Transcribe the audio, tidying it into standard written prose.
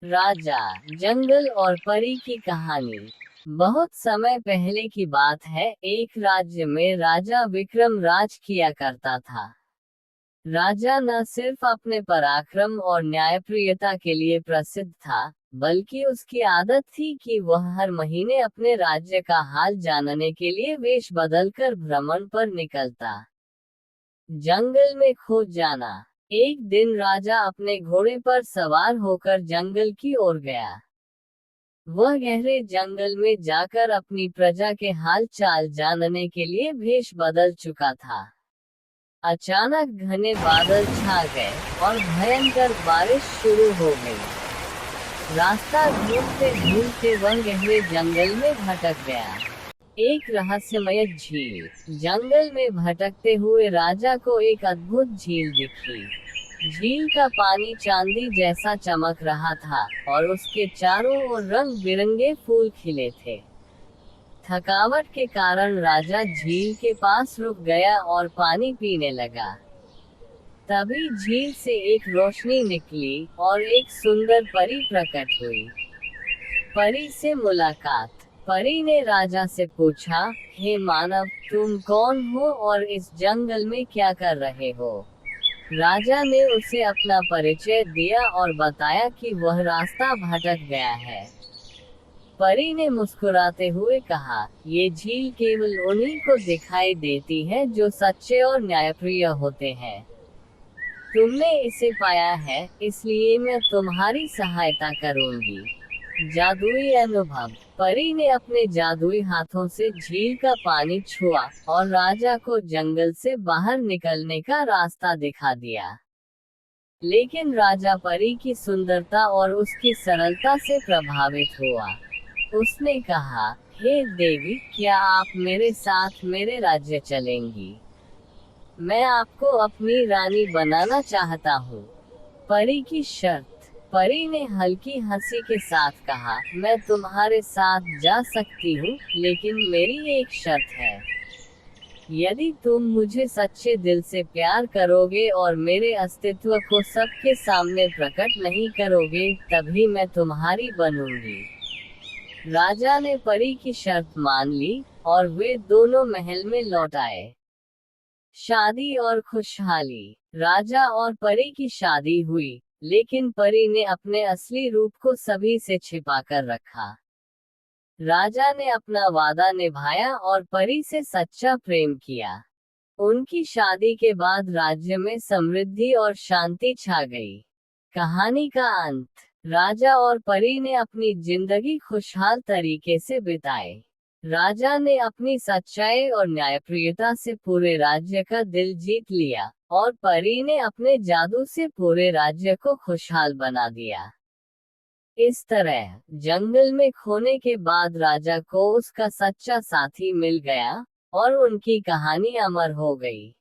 राजा, जंगल और परी की कहानी। बहुत समय पहले की बात है। एक राज्य में राजा विक्रम राज किया करता था। राजा न सिर्फ अपने पराक्रम और न्यायप्रियता के लिए प्रसिद्ध था, बल्कि उसकी आदत थी कि वह हर महीने अपने राज्य का हाल जानने के लिए वेश बदलकर भ्रमण पर निकलता। जंगल में खो जाना। एक दिन राजा अपने घोड़े पर सवार होकर जंगल की ओर गया। वह गहरे जंगल में जाकर अपनी प्रजा के हाल चाल जानने के लिए भेष बदल चुका था। अचानक घने बादल छा गए और भयंकर बारिश शुरू हो गई। रास्ता ढूंढते ढूंढते वह गहरे जंगल में भटक गया। एक रहस्यमय झील। जंगल में भटकते हुए राजा को एक अद्भुत झील दिखी। झील का पानी चांदी जैसा चमक रहा था और उसके चारों ओर रंग बिरंगे फूल खिले थे। थकावट के कारण राजा झील के पास रुक गया और पानी पीने लगा। तभी झील से एक रोशनी निकली और एक सुंदर परी प्रकट हुई। परी से मुलाकात। परी ने राजा से पूछा, हे मानव, तुम कौन हो और इस जंगल में क्या कर रहे हो? राजा ने उसे अपना परिचय दिया और बताया कि वह रास्ता भटक गया है। परी ने मुस्कुराते हुए कहा, ये झील केवल उन्हीं को दिखाई देती है जो सच्चे और न्यायप्रिय होते हैं। तुमने इसे पाया है, इसलिए मैं तुम्हारी सहायता करूंगी। जादुई अनुभव। परी ने अपने जादुई हाथों से झील का पानी छुआ और राजा को जंगल से बाहर निकलने का रास्ता दिखा दिया। लेकिन राजा परी की सुंदरता और उसकी सरलता से प्रभावित हुआ। उसने कहा, हे देवी, क्या आप मेरे साथ मेरे राज्य चलेंगी? मैं आपको अपनी रानी बनाना चाहता हूँ। परी की शर्त। परी ने हल्की हंसी के साथ कहा, मैं तुम्हारे साथ जा सकती हूँ, लेकिन मेरी एक शर्त है। यदि तुम मुझे सच्चे दिल से प्यार करोगे और मेरे अस्तित्व को सबके सामने प्रकट नहीं करोगे, तभी मैं तुम्हारी बनूंगी। राजा ने परी की शर्त मान ली और वे दोनों महल में लौट आए। शादी और खुशहाली। राजा और परी की शादी हुई, लेकिन परी ने अपने असली रूप को सभी से छिपा कर रखा। राजा ने अपना वादा निभाया और परी से सच्चा प्रेम किया। उनकी शादी के बाद राज्य में समृद्धि और शांति छा गई। कहानी का अंत। राजा और परी ने अपनी जिंदगी खुशहाल तरीके से बिताई। राजा ने अपनी सच्चाई और न्यायप्रियता से पूरे राज्य का दिल जीत लिया, और परी ने अपने जादू से पूरे राज्य को खुशहाल बना दिया। इस तरह जंगल में खोने के बाद राजा को उसका सच्चा साथी मिल गया और उनकी कहानी अमर हो गई।